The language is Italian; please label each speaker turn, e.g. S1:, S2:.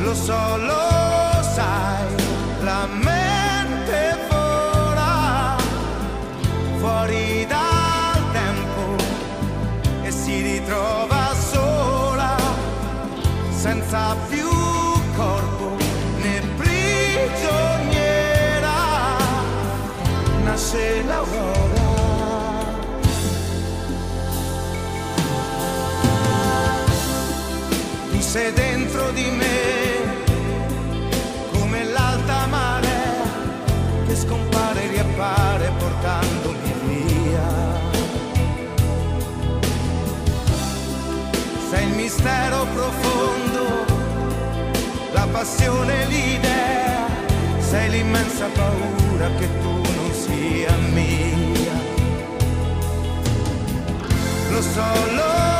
S1: lo so, lo sai, la mente vola fuori dal tempo e si ritrova sola, senza più corpo né prigioniera, nasce l'aurora. Tu sei dentro di me come l'alta marea che scompare e riappare portandomi via. Sei il mistero profondo, la passione, l'idea, sei l'immensa paura che tu non sia mia. Lo so, lo